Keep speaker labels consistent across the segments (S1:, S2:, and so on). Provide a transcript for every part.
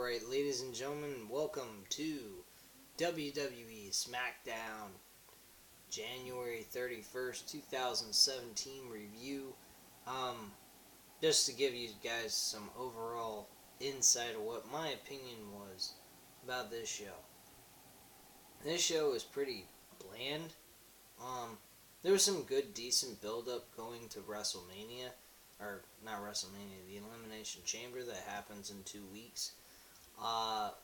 S1: Alright, ladies and gentlemen, welcome to WWE Smackdown January 31st, 2017 review. Just to give you guys some overall insight of what my opinion was about this show. This show was pretty bland. There was some good, decent build-up going to WrestleMania. Or, not WrestleMania, the Elimination Chamber that happens in 2 weeks.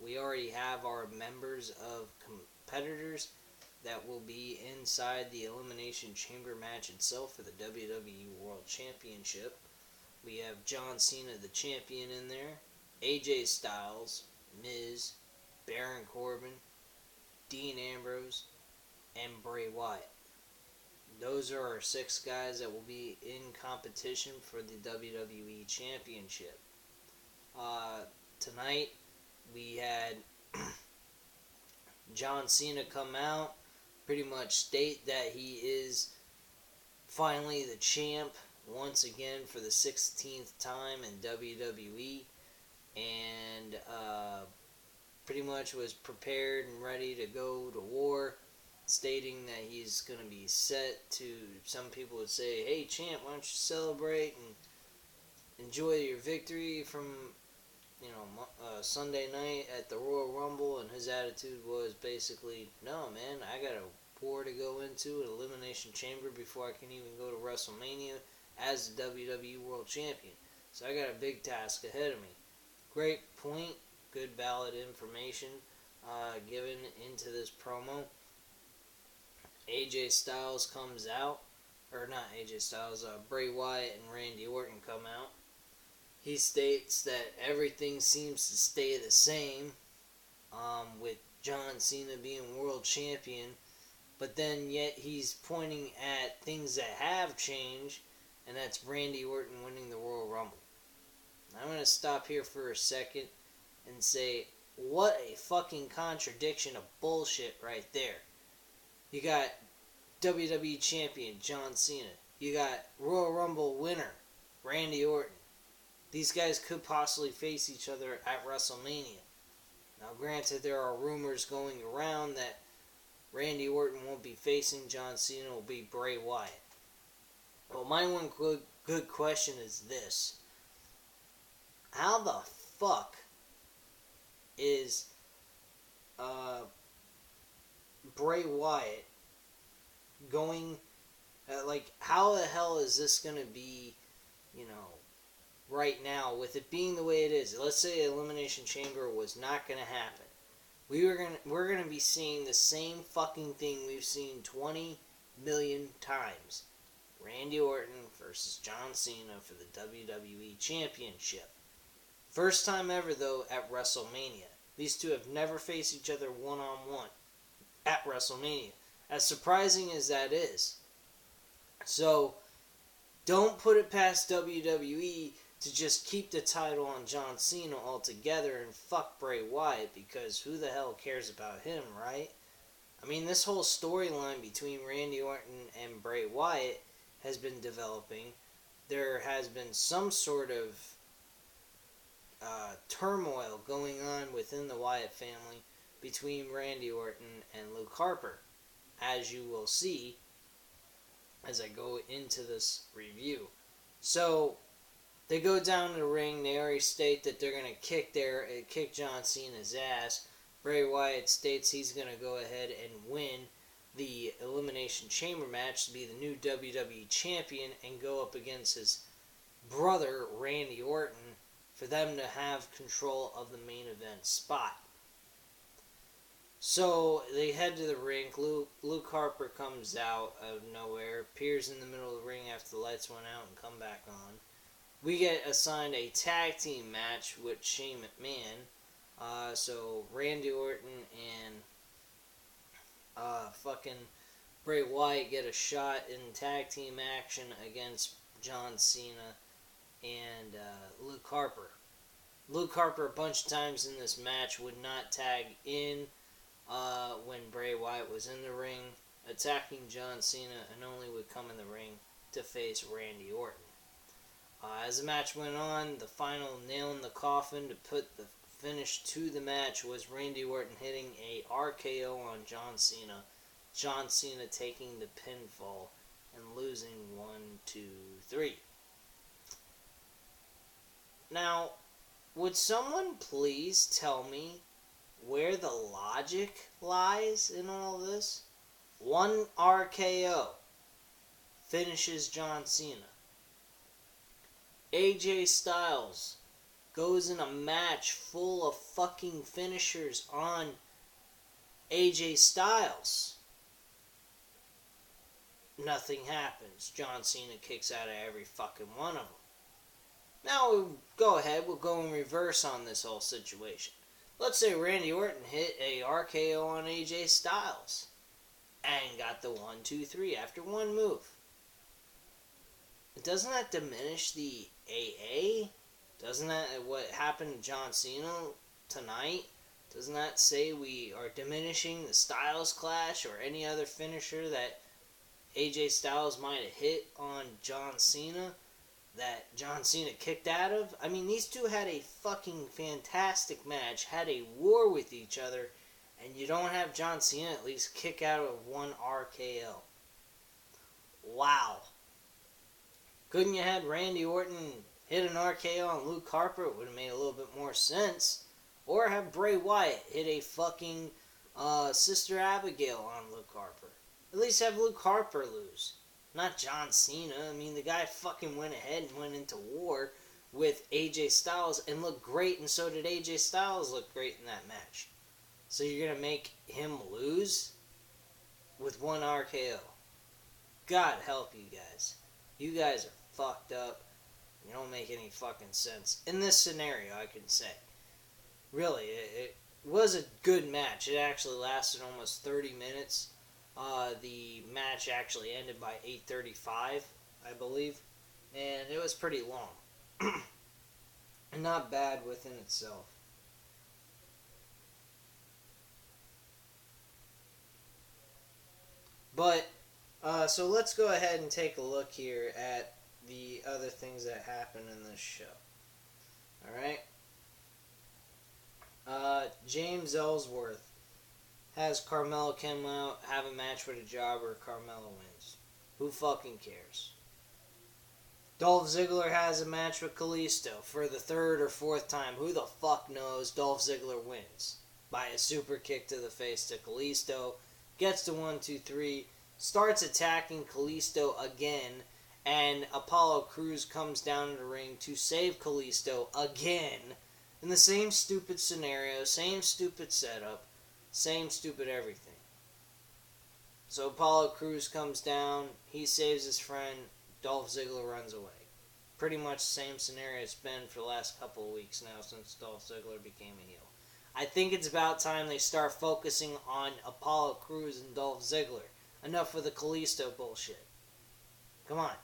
S1: We already have our members of competitors that will be inside the Elimination Chamber match itself for the WWE World Championship. We have John Cena, the champion, in there. AJ Styles, Miz, Baron Corbin, Dean Ambrose, and Bray Wyatt. Those are our 6 guys that will be in competition for the WWE Championship. Tonight, we had John Cena come out, pretty much state that he is finally the champ once again for the 16th time in WWE, and pretty much was prepared and ready to go to war, stating that he's going to be set to, some people would say, hey champ, why don't you celebrate and enjoy your victory from, Sunday night at the Royal Rumble, and his attitude was basically, no man, I got a war to go into, an Elimination Chamber before I can even go to WrestleMania as the WWE World Champion. So I got a big task ahead of me. Great point, good valid information given into this promo. AJ Styles comes out, or not AJ Styles, Bray Wyatt and Randy Orton come out. He states that everything seems to stay the same, with John Cena being world champion, but then yet he's pointing at things that have changed, and that's Randy Orton winning the Royal Rumble. I'm going to stop here for a second and say, what a fucking contradiction of bullshit right there. You got WWE Champion John Cena. You got Royal Rumble winner Randy Orton. These guys could possibly face each other at WrestleMania. Now, granted, there are rumors going around that Randy Orton won't be facing John Cena, will be Bray Wyatt. But my one good question is this. How the fuck is Bray Wyatt going, how the hell is this going to be, right now, with it being the way it is? Let's say Elimination Chamber was not going to happen. We're going to be seeing the same fucking thing we've seen 20 million times. Randy Orton versus John Cena for the WWE Championship. First time ever, though, at WrestleMania. These two have never faced each other one-on-one at WrestleMania. As surprising as that is. So, don't put it past WWE to just keep the title on John Cena altogether and fuck Bray Wyatt, because who the hell cares about him, right? I mean, this whole storyline between Randy Orton and Bray Wyatt has been developing. There has been some sort of turmoil going on within the Wyatt family between Randy Orton and Luke Harper, as you will see as I go into this review. So, they go down to the ring. They already state that they're going to kick John Cena's ass. Bray Wyatt states he's going to go ahead and win the Elimination Chamber match to be the new WWE Champion and go up against his brother, Randy Orton, for them to have control of the main event spot. So, they head to the ring. Luke Harper comes out of nowhere, appears in the middle of the ring after the lights went out and come back on. We get assigned a tag team match with Shane McMahon. So, Randy Orton and fucking Bray Wyatt get a shot in tag team action against John Cena and Luke Harper. Luke Harper, a bunch of times in this match, would not tag in when Bray Wyatt was in the ring, attacking John Cena, and only would come in the ring to face Randy Orton. As the match went on, the final nail in the coffin to put the finish to the match was Randy Orton hitting a RKO on John Cena. John Cena taking the pinfall and losing 1, 2, 3. Now, would someone please tell me where the logic lies in all this? One RKO finishes John Cena. AJ Styles goes in a match full of fucking finishers on AJ Styles. Nothing happens. John Cena kicks out of every fucking one of them. Now we'll go ahead, we'll go in reverse on this whole situation. Let's say Randy Orton hit a RKO on AJ Styles and got the 1, 2, 3 after one move. Doesn't that diminish the AA? Doesn't that, what happened to John Cena tonight, doesn't that say we are diminishing the Styles Clash or any other finisher that AJ Styles might have hit on John Cena that John Cena kicked out of? I mean, these two had a fucking fantastic match, had a war with each other, and you don't have John Cena at least kick out of one RKO. Wow. Couldn't you have Randy Orton hit an RKO on Luke Harper? It would have made a little bit more sense. Or have Bray Wyatt hit a fucking Sister Abigail on Luke Harper. At least have Luke Harper lose. Not John Cena. I mean, the guy fucking went ahead and went into war with AJ Styles and looked great, and so did AJ Styles look great in that match. So you're going to make him lose with one RKO. God help you guys. You guys are fucked up. You don't make any fucking sense. In this scenario, I can say. Really, it was a good match. It actually lasted almost 30 minutes. The match actually ended by 8:35, I believe. And it was pretty long. And not bad within itself. But, so let's go ahead and take a look here at the other things that happened in this show. Alright? James Ellsworth has Carmella come out, have a match with a jobber, Carmella wins. Who fucking cares? Dolph Ziggler has a match with Kalisto for the third or fourth time. Who the fuck knows? Dolph Ziggler wins by a super kick to the face to Kalisto. Gets to 1, 2, 3. Starts attacking Kalisto again. And Apollo Crews comes down to the ring to save Kalisto again. In the same stupid scenario, same stupid setup, same stupid everything. So Apollo Crews comes down, he saves his friend, Dolph Ziggler runs away. Pretty much the same scenario it's been for the last couple of weeks now since Dolph Ziggler became a heel. I think it's about time they start focusing on Apollo Crews and Dolph Ziggler. Enough with the Kalisto bullshit. Come on.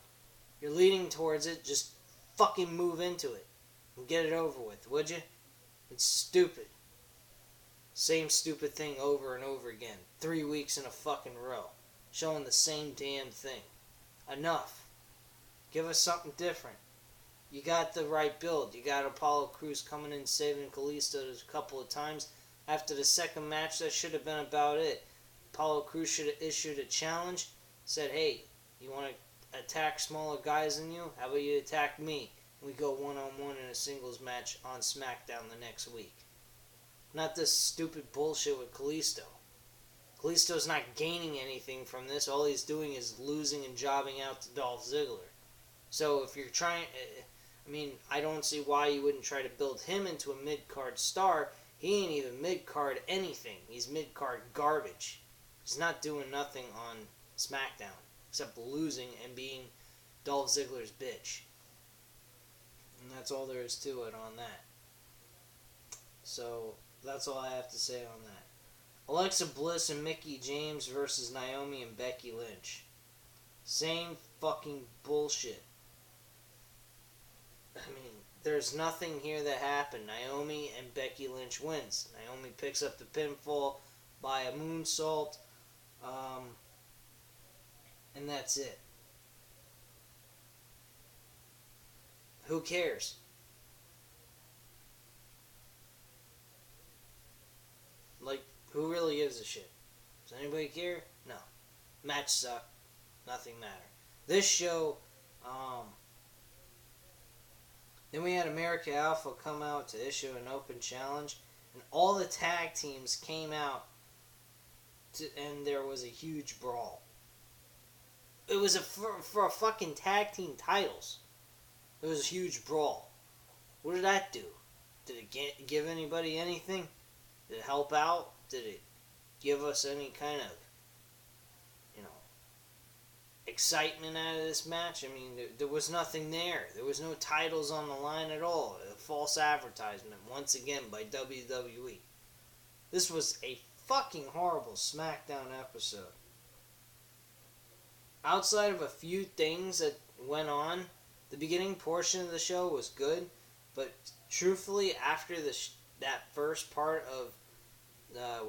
S1: You're leading towards it, just fucking move into it. And get it over with, would you? It's stupid. Same stupid thing over and over again. 3 weeks in a fucking row. Showing the same damn thing. Enough. Give us something different. You got the right build. You got Apollo Crews coming in saving Kalisto a couple of times. After the second match, that should have been about it. Apollo Crews should have issued a challenge. Said, hey, you want to attack smaller guys than you? How about you attack me? We go one-on-one in a singles match on Smackdown the next week. Not this stupid bullshit with Kalisto. Kalisto's not gaining anything from this. All he's doing is losing and jobbing out to Dolph Ziggler. So if you're trying... I mean, I don't see why you wouldn't try to build him into a mid-card star. He ain't even mid-card anything. He's mid-card garbage. He's not doing nothing on SmackDown except losing and being Dolph Ziggler's bitch. And that's all there is to it on that. So, that's all I have to say on that. Alexa Bliss and Mickie James versus Naomi and Becky Lynch. Same fucking bullshit. I mean, there's nothing here that happened. Naomi and Becky Lynch wins. Naomi picks up the pinfall by a moonsault. And that's it. Who cares? Does anybody care? No. Match sucked. Nothing mattered. This show, then we had America Alpha come out to issue an open challenge, and all the tag teams came out, and there was a huge brawl. It was for a fucking tag team titles. It was a huge brawl. What did that do? Did it give anybody anything? Did it help out? Did it give us any kind of, excitement out of this match? I mean, there was nothing there. There was no titles on the line at all. A false advertisement, once again, by WWE. This was a fucking horrible SmackDown episode. Outside of a few things that went on, the beginning portion of the show was good, but truthfully, after that first part of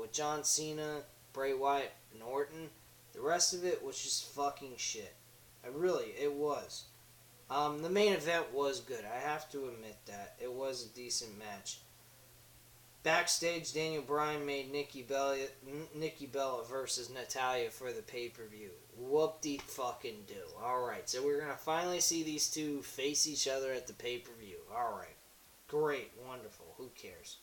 S1: with John Cena, Bray Wyatt, and Orton, the rest of it was just fucking shit. It was. The main event was good. I have to admit that. It was a decent match. Backstage, Daniel Bryan made Nikki Bella versus Natalya for the pay-per-view. Whoop-de-fucking-do. Alright, so we're going to finally see these two face each other at the pay-per-view. Alright. Great. Wonderful. Who cares?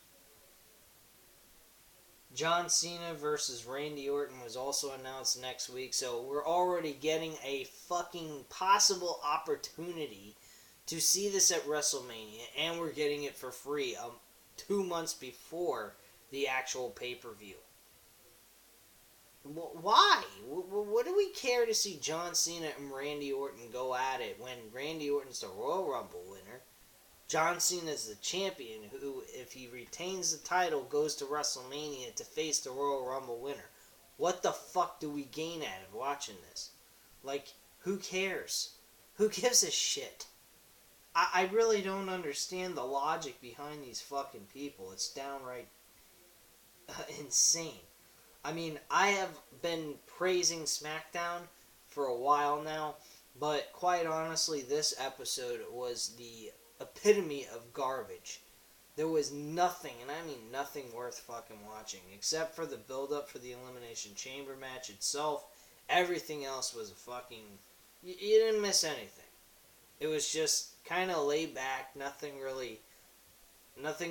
S1: John Cena versus Randy Orton was also announced next week, so we're already getting a fucking possible opportunity to see this at WrestleMania, and we're getting it for free 2 months before the actual pay-per-view. Why? What do we care to see John Cena and Randy Orton go at it when Randy Orton's the Royal Rumble winner? John Cena is the champion who, if he retains the title, goes to WrestleMania to face the Royal Rumble winner. What the fuck do we gain out of watching this? Like, who cares? Who gives a shit? I really don't understand the logic behind these fucking people. It's downright insane. I mean, I have been praising SmackDown for a while now, but quite honestly, this episode was the epitome of garbage. There was nothing, and I mean nothing worth fucking watching, except for the build-up for the Elimination Chamber match itself. Everything else was a fucking... You didn't miss anything. It was just kind of laid back. Nothing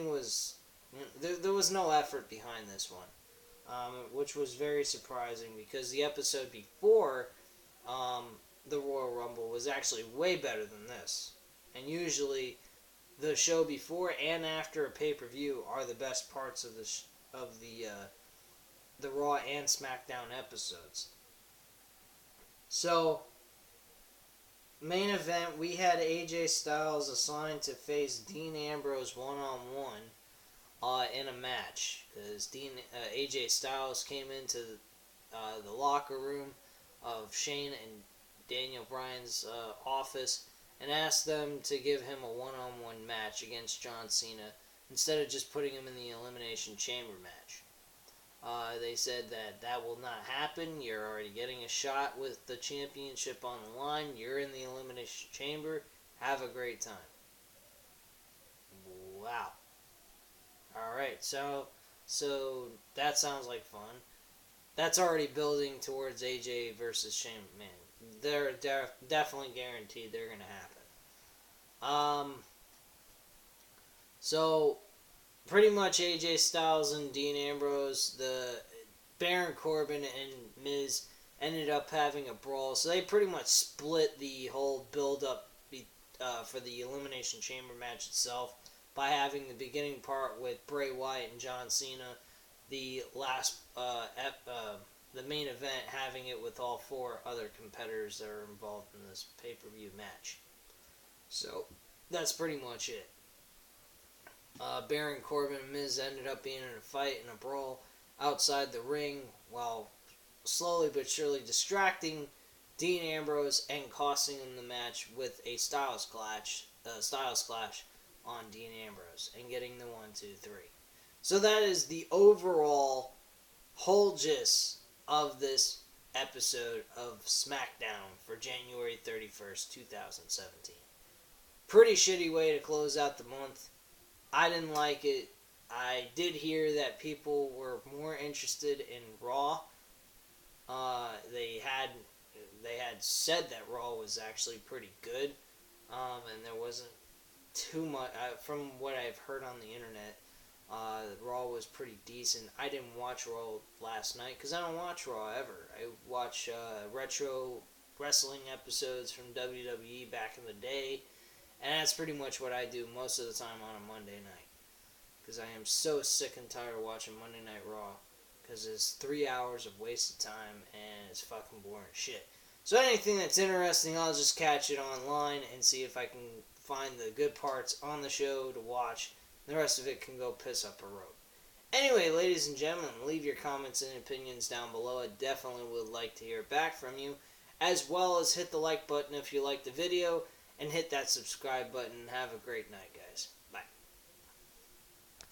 S1: was... There was no effort behind this one, which was very surprising, because the episode before the Royal Rumble was actually way better than this. And usually, the show before and after a pay-per-view are the best parts of the Raw and SmackDown episodes. So, main event, we had AJ Styles assigned to face Dean Ambrose one-on-one in a match, because AJ Styles came into the locker room of Shane and Daniel Bryan's office and asked them to give him a one-on-one match against John Cena instead of just putting him in the Elimination Chamber match. They said that will not happen. You're already getting a shot with the championship on the line. You're in the Elimination Chamber. Have a great time. Wow. Alright, so that sounds like fun. That's already building towards AJ versus Shane McMahon. They're definitely guaranteed they're going to happen. So, pretty much AJ Styles and Dean Ambrose, the Baron Corbin and Miz ended up having a brawl. So they pretty much split the whole build-up for the Elimination Chamber match itself by having the beginning part with Bray Wyatt and John Cena, the last the main event having it with all 4 other competitors that are involved in this pay-per-view match. So, that's pretty much it. Baron Corbin and Miz ended up being in a fight and a brawl outside the ring while slowly but surely distracting Dean Ambrose and costing him the match with a Styles Clash on Dean Ambrose and getting the 1-2-3. So that is the overall whole gist of this episode of SmackDown for January 31st, 2017. Pretty shitty way to close out the month. I didn't like it. I did hear that people were more interested in Raw They had said that Raw was actually pretty good, and there wasn't too much from what I've heard on the internet. Raw was pretty decent. I didn't watch Raw last night because I don't watch Raw ever. I watch retro wrestling episodes from WWE back in the day, and that's pretty much what I do most of the time on a Monday night. Because I am so sick and tired of watching Monday Night Raw. Because it's 3 hours of wasted time and it's fucking boring shit. So anything that's interesting, I'll just catch it online and see if I can find the good parts on the show to watch. The rest of it can go piss up a road. Anyway, ladies and gentlemen, leave your comments and opinions down below. I definitely would like to hear back from you. As well as hit the like button if you like the video. And hit that subscribe button. Have a great night, guys.